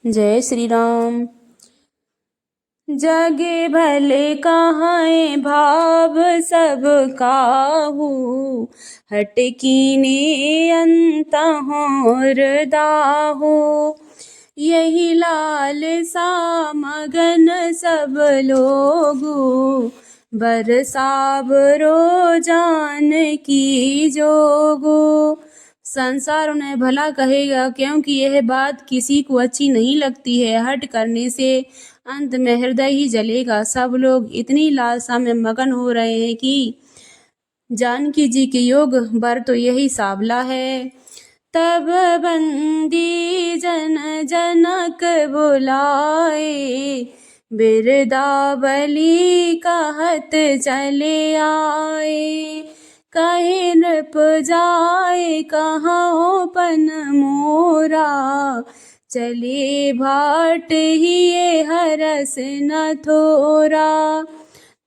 जय श्री राम। जगे भले कहाँ भाव सब काहू, हट कीने अंत होर दाहो। यही लाल सा मगन सब लोगू, बरसाब रो जान की जोगो। संसार उन्हें भला कहेगा, क्योंकि यह बात किसी को अच्छी नहीं लगती है। हट करने से अंत में हृदय ही जलेगा। सब लोग इतनी लालसा में मगन हो रहे हैं कि जानकी जी के योग बर तो यही सावला है। तब बंदी जन जनक बुलाए, बिरदावली कहत चले आए। कहे नृप जाए कहाँ पन मोरा, चले भाट ही हरस न थोरा।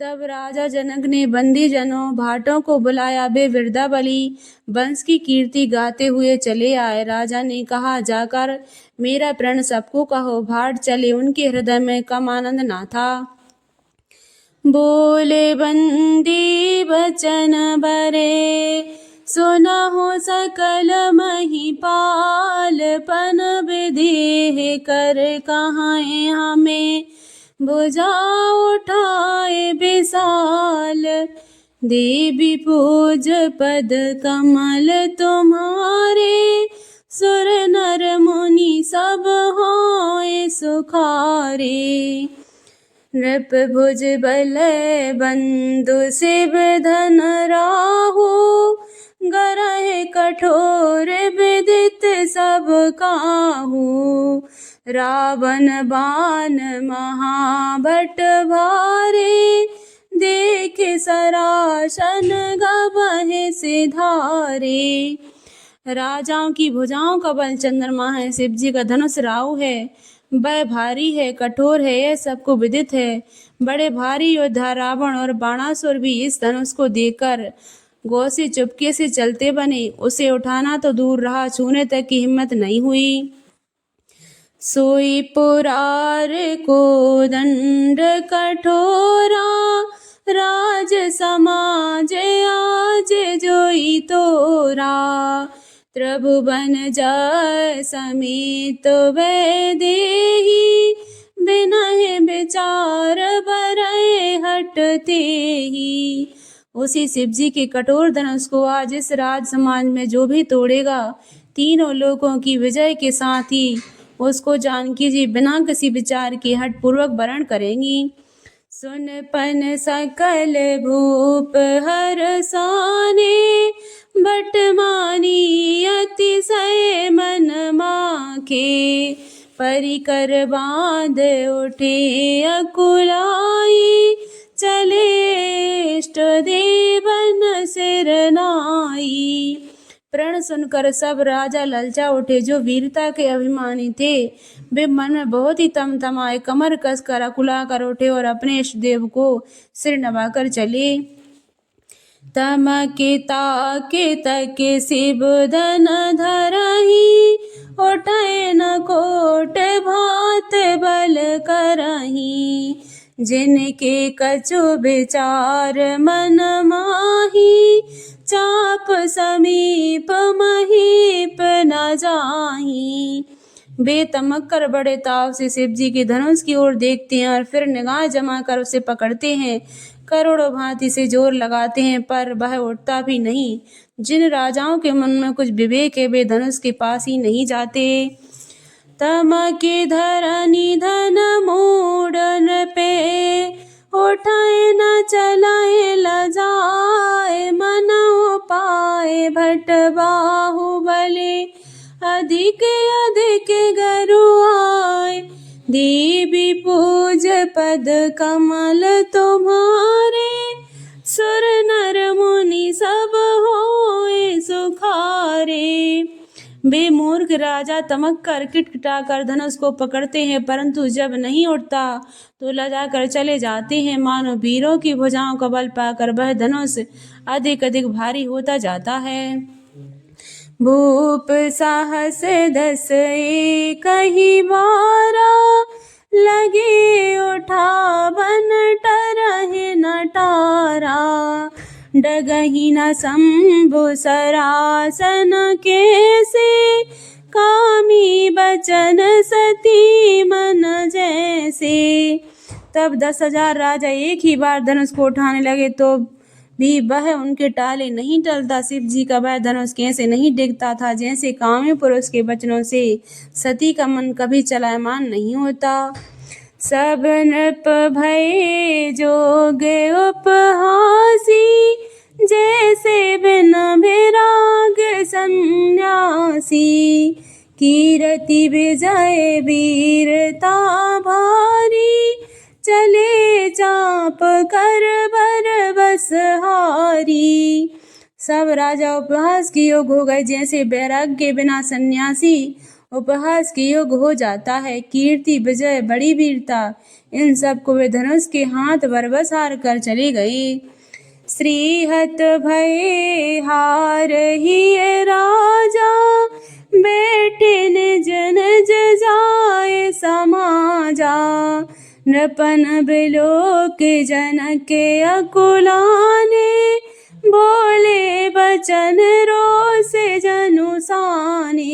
तब राजा जनक ने बंदी जनों भाटों को बुलाया। वे बिरदावली वंश की कीर्ति गाते हुए चले आए। राजा ने कहा, जाकर मेरा प्रण सबको कहो। भाट चले, उनके हृदय में कम आनंद ना था। बोले बंदी बचन बरे, सुनहु सकल महिपाल। पन विदेह कर कहाँ हमें, भुजा उठाए विशाल। देवी पूज पद कमल तुम्हारे, सुर नर मुनि सब होए सुखारे। नृप भुज बल बंधु शिव धन राहु, गरह कठोर विदित सब काहू। रावण बाण महाभट भारे, देख सरासन गबह सिधारे। राजाओं की भुजाओं का बल चंद्रमा है, शिव जी का धनुष राहु है। वह भारी है, कठोर है, यह सबको विदित है। बड़े भारी योद्धा रावण और बाणासुर भी इस धनुष को देखकर गौ से चुपके से चलते बने। उसे उठाना तो दूर रहा, छूने तक की हिम्मत नहीं हुई। सोई पुरार को दंड कठोरा, राज समाज आज जोई तोरा। त्रिभुवन जय समेत वै देही, बिनहि विचार बरए हटते ही। उसी शिव जी के कठोर धनुष को आज इस राज समाज में जो भी तोड़ेगा, तीनों लोगों की विजय के साथ ही उसको जानकी जी बिना किसी विचार के हठ पूर्वक वरण करेंगी। सुन पन सकल भूप हरसाने, बट मानी अतिशय मन माखे। परिकर बांध उठे अकुलाई, चले इष्ट देवन सिर नाई। प्रण सुनकर सब राजा ललचा उठे। जो वीरता के अभिमानी थे वे मन में बहुत ही तमतमाए, कमर कसकर अकुला कर उठे और अपने इष्ट देव को सिर नवाकर चले। तमके ताके तके शिव धन धरही, उठे न कोट भात बल करही। जिनके कछु विचार मन माही, चाप समीप महीप न जाही। वे तमक कर बड़े ताव से शिव जी के धनुष की ओर देखते हैं और फिर निगाह जमा कर उसे पकड़ते हैं। करोड़ों भांति से जोर लगाते हैं, पर वह उठता भी नहीं। जिन राजाओं के मन में कुछ विवेक है वे धनुष के पास ही नहीं जाते। तमके धरनी धन मूढ़न पे, उठाए न चलाए लजाए। मन पाए भट बाहुबली, अधिक अधिक गरुआए। देवी पूज पद कमल तुम्हारे, सुर नर मुनि सब होए सुखारे। वे मूर्ख राजा तमक कर किटकिटा कर धनुष को पकड़ते हैं, परंतु जब नहीं उठता तो लजा कर चले जाते हैं। मानो वीरों की भुजाओं का बल पाकर वह धनुष अधिक अधिक भारी होता जाता है। भूप साहस 10 एकहि बारा, लगे उठावन टरहि नटारा। डगहि न शंभु सरासन केसे, कामी बचन सती मन जैसे। तब 10,000 राजा एक ही बार धनुष को उठाने लगे तो भी वह उनके टाले नहीं टलता। शिव जी का वह धनुष कैसे नहीं डिगता था, जैसे कामी पुरुष के वचनों से सती का मन कभी चलायमान नहीं होता। सब नृप भये जोग उपहासी, जैसे बिन विराग सन्यासी। कीरति विजय वीरता भारी, चले चाप कर बर बसहारी। सब राजा उपहास के योग हो गए, जैसे बैराग के बिना सन्यासी उपहास के योग हो जाता है। कीर्ति विजय बड़ी वीरता, इन सब को वे धनुष के हाथ बरबस हार कर चले गए। श्रीहत भये हार ही राजा, बैठे निज निज जाए समाजा। नृपन बिलोक जनक अकुलाने, बोले बचन रोष जनुसाने।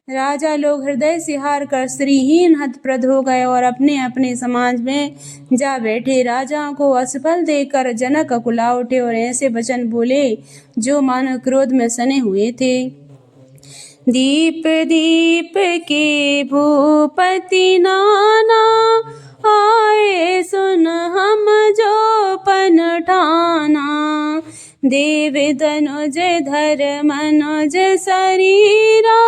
राजा लोग हृदय से हार कर श्रीहीन हतप्रद हो गए और अपने अपने समाज में जा बैठे। राजाओं को असफल देखकर जनक अकुला उठे और ऐसे वचन बोले जो मानो क्रोध में सने हुए थे। दीप दीप के भूपति नाना, आए सुन हम जो पन ठाना। देव तनुज धर मनुज शरीरा,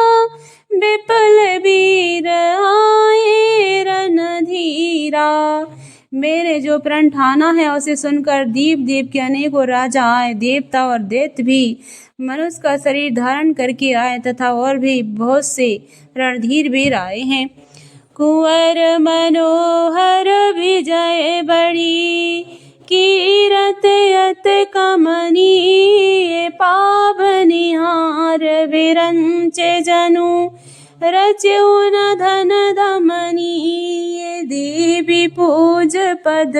विपुल वीर आए रणधीरा। मेरे जो प्रण ठाना है उसे सुनकर दीप दीप के अनेकों राजा आए, देवता और दैत्य भी मनुष्य का शरीर धारण करके आए तथा और भी बहुत से रणधीर वीर आए हैं। कुंवर मनोहर विजय बड़ी, कीरत अत कमनीय पावनिहार। विरंचे जनु रच्यो न धन धमनीय, देवी पूज पद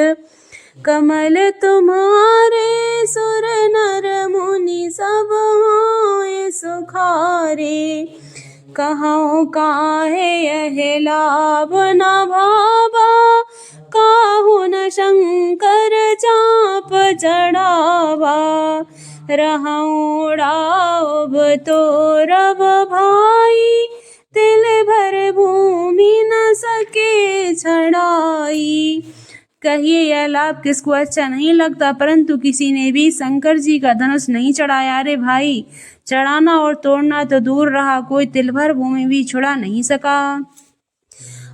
कमल तुम्हारे। सुर नर मुनि सब होए सुखारे, कहूँ काहे यह लाभ न भावा। काहू न शंकर चाप चढ़ावा, रहूँ उड़ाओब तो रब भाई। तिल भर भूमि न सके छड़ाई। कहिए यह लाभ किसको अच्छा नहीं लगता, परंतु किसी ने भी शंकर जी का धनुष नहीं चढ़ाया। अरे भाई, चढ़ाना और तोड़ना तो दूर रहा, कोई तिल भर भूमि भी छुड़ा नहीं सका।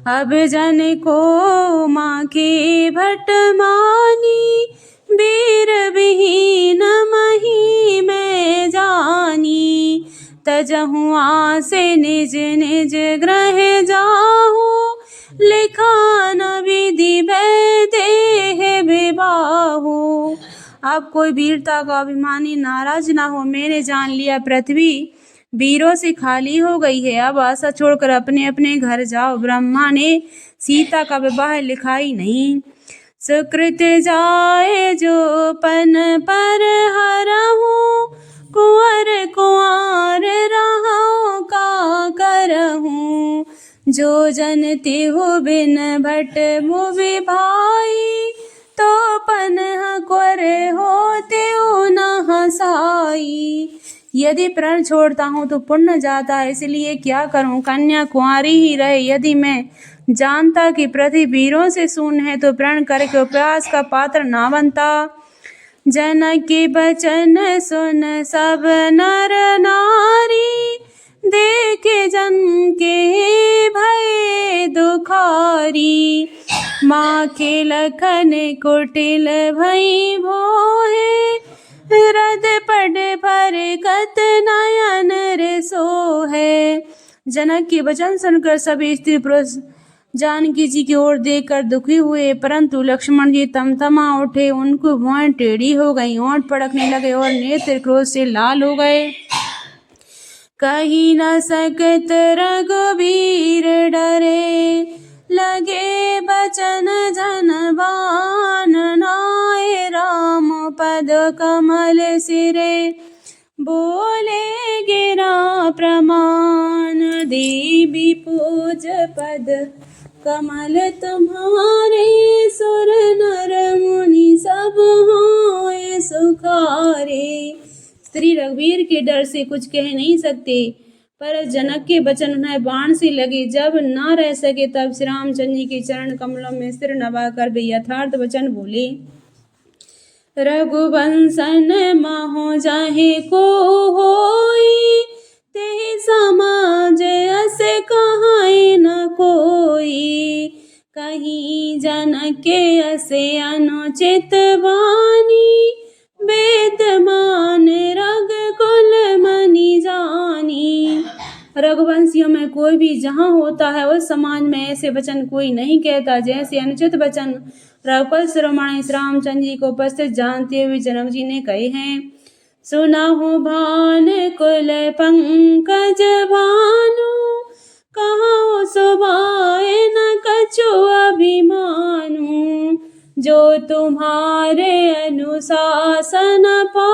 अब जन को माँ के भट मानी, वीर विहीन मही में जानी। तजहु आसे निज निज ग्रह जाहू, लिखा न विधि देह विबाहु। अब कोई वीरता का अभिमानी नाराज ना हो। मैंने जान लिया पृथ्वी वीरों से खाली हो गई है, अब आशा छोड़कर अपने अपने घर जाओ। ब्रह्मा ने सीता का विवाह लिखा ही नहीं। सुकृत जाए जो पन पर हरहूँ, कुंवर कुंवर रहूँ का करहूँ। जो जनते हो बिन भट मुवि भाई, तो पन हकुर होते न हसाई। यदि प्रण छोड़ता हूँ तो पुण्य जाता है, इसलिए क्या करूँ, कन्या कुंवारी ही रहे। यदि मैं जानता कि पृथ्वी वीरों से शून्य है तो प्रण करके उपयास का पात्र ना बनता। जनक के वचन सुन सब नर नारी, देखे जन के भय दुखारी। माँ के लखन कुटिल भई भोहे, हृद पड पर कत नयन रे सोहे। जनक के वचन सुनकर सभी स्त्री पुरुष जानकी जी की ओर देखकर दुखी हुए, परंतु लक्ष्मण जी तमतमा उठे। उनको भुआएं टेढ़ी हो गई, होंठ फड़कने लगे और नेत्र क्रोध से लाल हो गए। कही न सकत रघुबीर डरे, लगे बचन जन बान नाय राम पद कमल सिरे, बोले गिरा प्रमाण देवी पूज पद कमल तुम्हारे, सुर नर मुनि सब होए सुखारे। श्री रघुवीर के डर से कुछ कह नहीं सकते, पर जनक के वचन उन्हें बाण से लगे। जब न रह सके तब श्री रामचंद्र जी के चरण कमलों में सिर नवाकर वे यथार्थ वचन बोले। रघुवंशन महो जाहे को होई, ते समाज अस कहाय न कोई, कहीं जनक के असे अनुचित वाणी, वेद मान रघुकुल मनि जानी। रघुवंशियों में कोई भी जहाँ होता है उस समाज में ऐसे वचन कोई नहीं कहता जैसे अनुचित वचन रघुकुल शिरोमणि श्री रामचंद्र जी को उपस्थित जानते हुए जनक जी ने कहे हैं। सुनाहु भान कुल पंकज भानु, कहो सुभाए न कछु अभिमानु, जो तुम्हारे अनुशासन पा